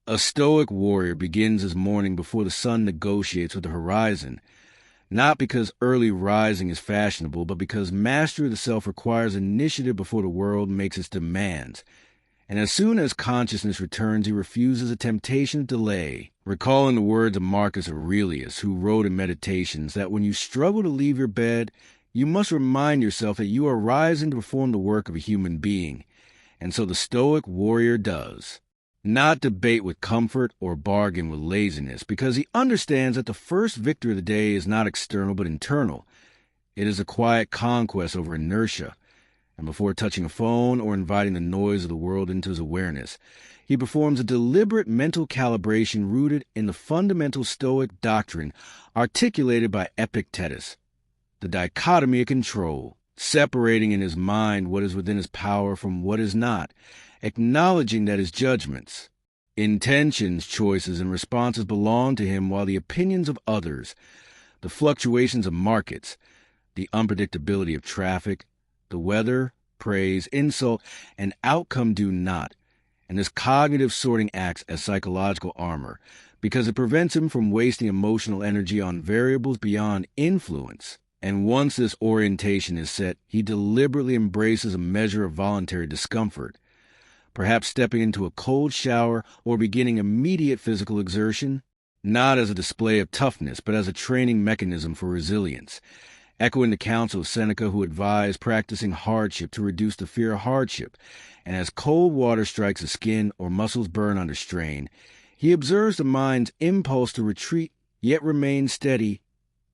A Stoic warrior begins his morning before the sun negotiates with the horizon, not because early rising is fashionable, but because mastery of the self requires initiative before the world makes its demands. And as soon as consciousness returns, he refuses a temptation to delay, recalling the words of Marcus Aurelius, who wrote in Meditations that when you struggle to leave your bed, you must remind yourself that you are rising to perform the work of a human being. And so the Stoic warrior does. Not debate with comfort or bargain with laziness, because he understands that the first victory of the day is not external but internal. It is a quiet conquest over inertia. And before touching a phone or inviting the noise of the world into his awareness, he performs a deliberate mental calibration rooted in the fundamental Stoic doctrine articulated by Epictetus, the dichotomy of control, separating in his mind what is within his power from what is not, acknowledging that his judgments, intentions, choices, and responses belong to him, while the opinions of others, the fluctuations of markets, the unpredictability of traffic, the weather, praise, insult, and outcome do not. And this cognitive sorting acts as psychological armor, because it prevents him from wasting emotional energy on variables beyond influence. And once this orientation is set, he deliberately embraces a measure of voluntary discomfort, perhaps stepping into a cold shower or beginning immediate physical exertion, not as a display of toughness, but as a training mechanism for resilience, echoing the counsel of Seneca, who advised practicing hardship to reduce the fear of hardship. And as cold water strikes the skin or muscles burn under strain, he observes the mind's impulse to retreat, yet remain steady,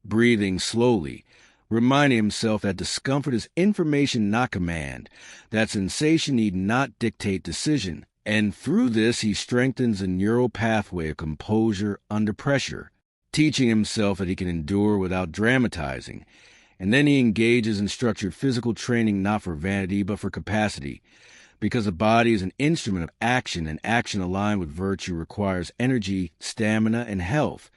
breathing slowly, reminding himself that discomfort is information, not command, that sensation need not dictate decision. And through this, he strengthens the neural pathway of composure under pressure, teaching himself that he can endure without dramatizing. And then he engages in structured physical training, not for vanity, but for capacity, because the body is an instrument of action, and action aligned with virtue requires energy, stamina, and health.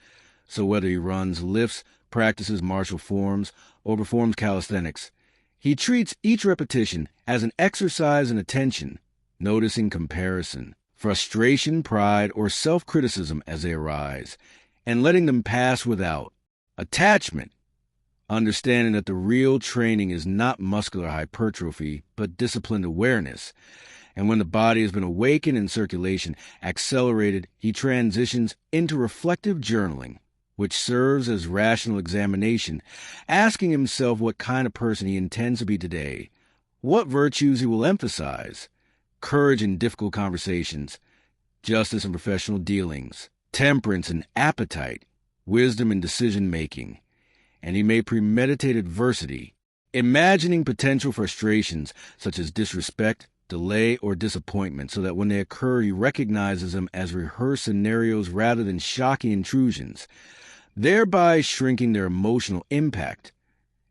So whether he runs, lifts, practices martial forms, or performs calisthenics, he treats each repetition as an exercise in attention, noticing comparison, frustration, pride, or self-criticism as they arise, and letting them pass without attachment, understanding that the real training is not muscular hypertrophy, but disciplined awareness. And when the body has been awakened in circulation, accelerated, he transitions into reflective journaling, which serves as rational examination, asking himself what kind of person he intends to be today, what virtues he will emphasize, courage in difficult conversations, justice in professional dealings, temperance in appetite, wisdom in decision-making. And he may premeditate adversity, imagining potential frustrations such as disrespect, delay, or disappointment, so that when they occur, he recognizes them as rehearsed scenarios rather than shocking intrusions, thereby shrinking their emotional impact.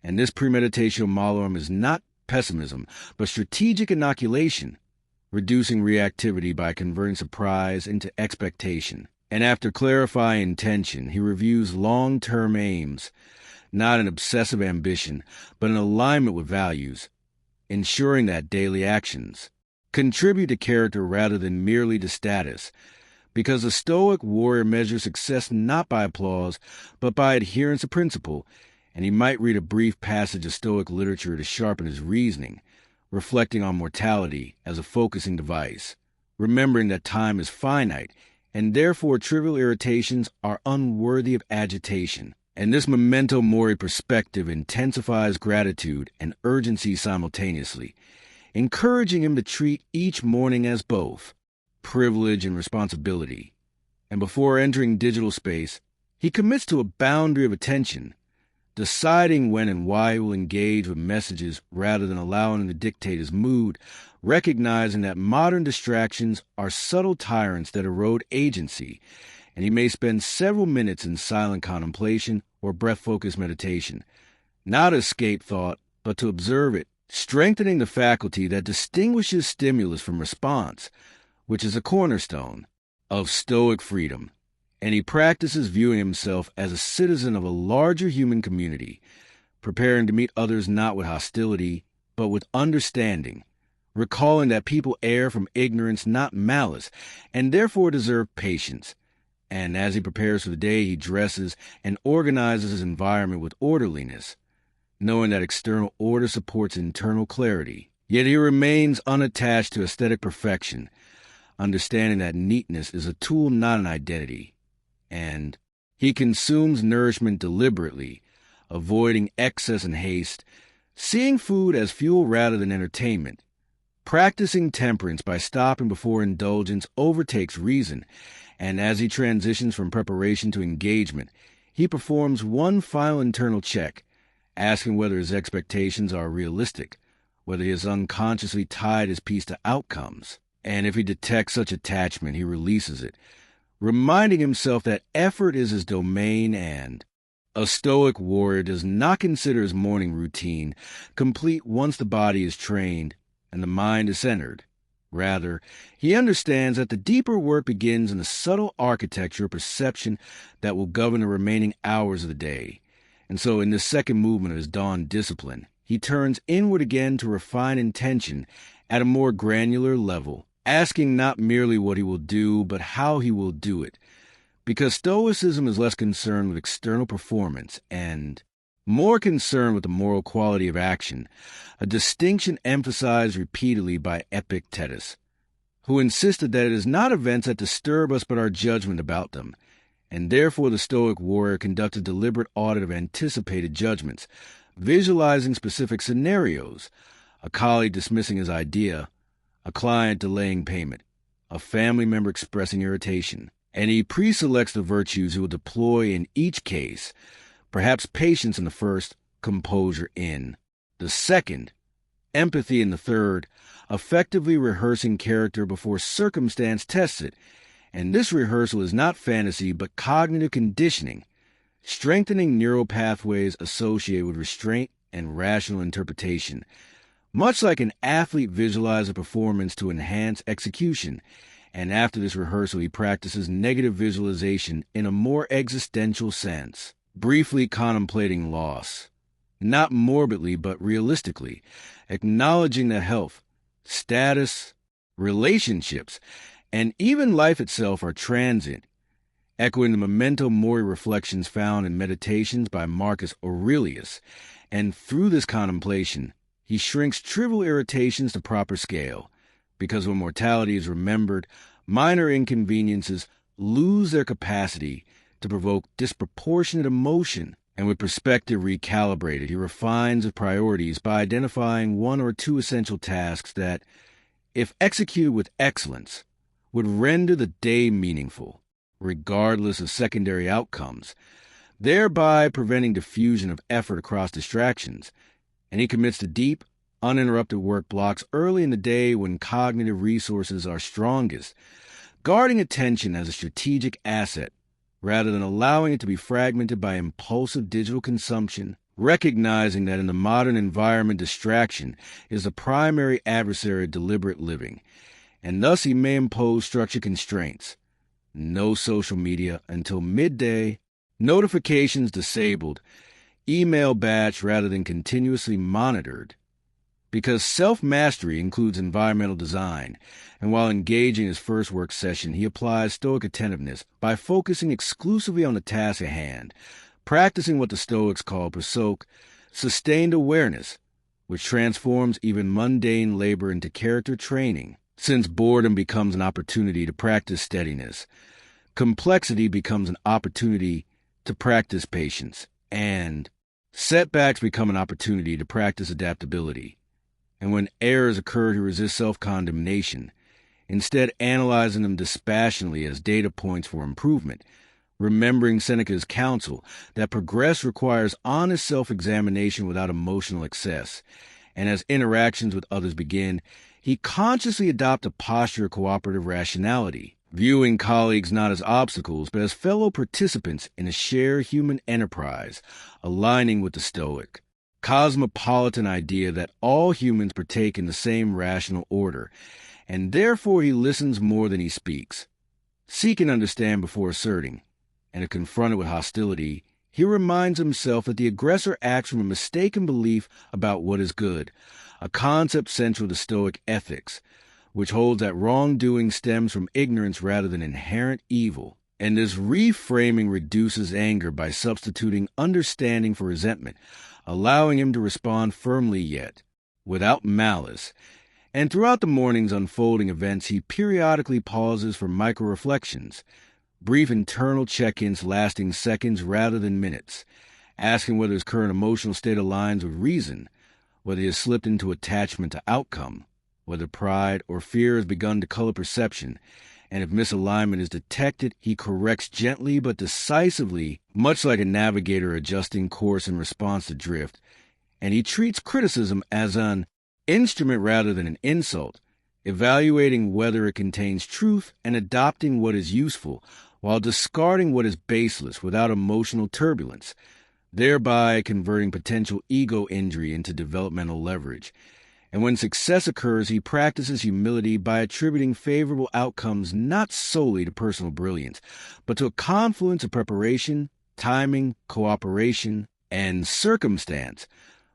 And this premeditational monologue is not pessimism, but strategic inoculation, reducing reactivity by converting surprise into expectation. And after clarifying intention, he reviews long-term aims, not an obsessive ambition, but an alignment with values, ensuring that daily actions contribute to character rather than merely to status, because the Stoic warrior measures success not by applause, but by adherence to principle. And he might read a brief passage of Stoic literature to sharpen his reasoning, reflecting on mortality as a focusing device, remembering that time is finite, and therefore trivial irritations are unworthy of agitation. And this memento mori perspective intensifies gratitude and urgency simultaneously, encouraging him to treat each morning as both privilege and responsibility. And before entering digital space, he commits to a boundary of attention, deciding when and why he will engage with messages rather than allowing them to dictate his mood, recognizing that modern distractions are subtle tyrants that erode agency, and he may spend several minutes in silent contemplation or breath-focused meditation, not to escape thought, but to observe it, strengthening the faculty that distinguishes stimulus from response, which is a cornerstone of Stoic freedom. And he practices viewing himself as a citizen of a larger human community, preparing to meet others not with hostility, but with understanding, recalling that people err from ignorance, not malice, and therefore deserve patience. And as he prepares for the day, he dresses and organizes his environment with orderliness, knowing that external order supports internal clarity. Yet he remains unattached to aesthetic perfection, understanding that neatness is a tool, not an identity. And he consumes nourishment deliberately, avoiding excess and haste, seeing food as fuel rather than entertainment, practicing temperance by stopping before indulgence overtakes reason, and as he transitions from preparation to engagement, he performs one final internal check, asking whether his expectations are realistic, whether he has unconsciously tied his peace to outcomes. And if he detects such attachment, he releases it, reminding himself that effort is his domain. And a Stoic warrior does not consider his morning routine complete once the body is trained and the mind is centered. Rather, he understands that the deeper work begins in the subtle architecture of perception that will govern the remaining hours of the day. And so in this second movement of his dawn discipline, he turns inward again to refine intention at a more granular level, asking not merely what he will do, but how he will do it. Because Stoicism is less concerned with external performance and more concerned with the moral quality of action, a distinction emphasized repeatedly by Epictetus, who insisted that it is not events that disturb us but our judgment about them, and therefore the Stoic warrior conducted deliberate audit of anticipated judgments, visualizing specific scenarios, a colleague dismissing his idea, a client delaying payment, a family member expressing irritation, and he preselects the virtues he will deploy in each case, perhaps patience in the first, composure in the second, empathy in the third, effectively rehearsing character before circumstance tests it. And this rehearsal is not fantasy, but cognitive conditioning, strengthening neural pathways associated with restraint and rational interpretation. Much like an athlete visualizes a performance to enhance execution, and after this rehearsal he practices negative visualization in a more existential sense, briefly contemplating loss, not morbidly but realistically, acknowledging that health, status, relationships, and even life itself are transient, echoing the memento mori reflections found in Meditations by Marcus Aurelius. And through this contemplation, he shrinks trivial irritations to proper scale, because when mortality is remembered, minor inconveniences lose their capacity to provoke disproportionate emotion. And with perspective recalibrated, he refines his priorities by identifying one or two essential tasks that, if executed with excellence, would render the day meaningful, regardless of secondary outcomes, thereby preventing diffusion of effort across distractions. And he commits to deep, uninterrupted work blocks early in the day when cognitive resources are strongest, guarding attention as a strategic asset, rather than allowing it to be fragmented by impulsive digital consumption, recognizing that in the modern environment distraction is the primary adversary of deliberate living, and thus he may impose structured constraints. No social media until midday, notifications disabled, email batch rather than continuously monitored. Because self-mastery includes environmental design, and while engaging his first work session, he applies Stoic attentiveness by focusing exclusively on the task at hand, practicing what the Stoics call sustained awareness, which transforms even mundane labor into character training. Since boredom becomes an opportunity to practice steadiness, complexity becomes an opportunity to practice patience, and setbacks become an opportunity to practice adaptability. And when errors occur, he resists self-condemnation, instead analyzing them dispassionately as data points for improvement, remembering Seneca's counsel that progress requires honest self-examination without emotional excess. And as interactions with others begin, he consciously adopts a posture of cooperative rationality, viewing colleagues not as obstacles, but as fellow participants in a shared human enterprise, aligning with the Stoic cosmopolitan idea that all humans partake in the same rational order, and therefore he listens more than he speaks. Seek and understand before asserting, and if confronted with hostility, he reminds himself that the aggressor acts from a mistaken belief about what is good, a concept central to Stoic ethics, which holds that wrongdoing stems from ignorance rather than inherent evil. And this reframing reduces anger by substituting understanding for resentment, allowing him to respond firmly yet without malice. And throughout the morning's unfolding events, he periodically pauses for micro-reflections, brief internal check-ins lasting seconds rather than minutes, asking whether his current emotional state aligns with reason, whether he has slipped into attachment to outcome, whether pride or fear has begun to color perception, and if misalignment is detected, he corrects gently but decisively, much like a navigator adjusting course in response to drift, and he treats criticism as an instrument rather than an insult, evaluating whether it contains truth and adopting what is useful, while discarding what is baseless without emotional turbulence, thereby converting potential ego injury into developmental leverage. And when success occurs, he practices humility by attributing favorable outcomes not solely to personal brilliance, but to a confluence of preparation, timing, cooperation, and circumstance,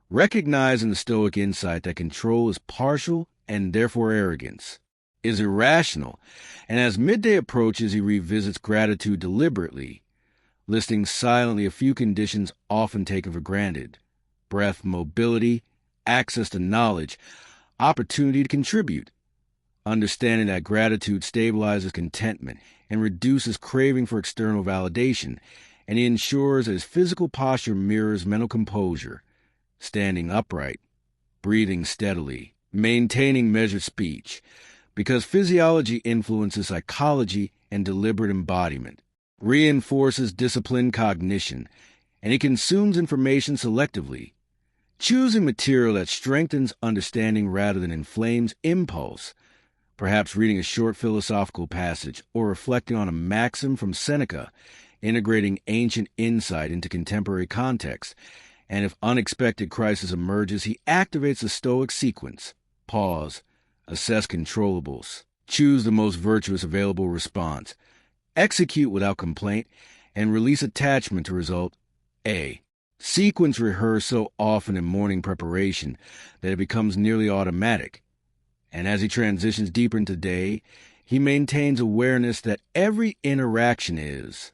recognizing the Stoic insight that control is partial and therefore arrogance is irrational. And as midday approaches, he revisits gratitude deliberately, listing silently a few conditions often taken for granted: breath, mobility, access to knowledge, opportunity to contribute, understanding that gratitude stabilizes contentment and reduces craving for external validation, and he ensures that his physical posture mirrors mental composure, standing upright, breathing steadily, maintaining measured speech, because physiology influences psychology and deliberate embodiment, reinforces disciplined cognition, and he consumes information selectively, choosing material that strengthens understanding rather than inflames impulse, perhaps reading a short philosophical passage or reflecting on a maxim from Seneca, integrating ancient insight into contemporary context. And if unexpected crisis emerges, he activates the Stoic sequence: pause, assess controllables, choose the most virtuous available response, execute without complaint, and release attachment to result A. Sequence rehearsed so often in morning preparation that it becomes nearly automatic. And as he transitions deeper into day, he maintains awareness that every interaction is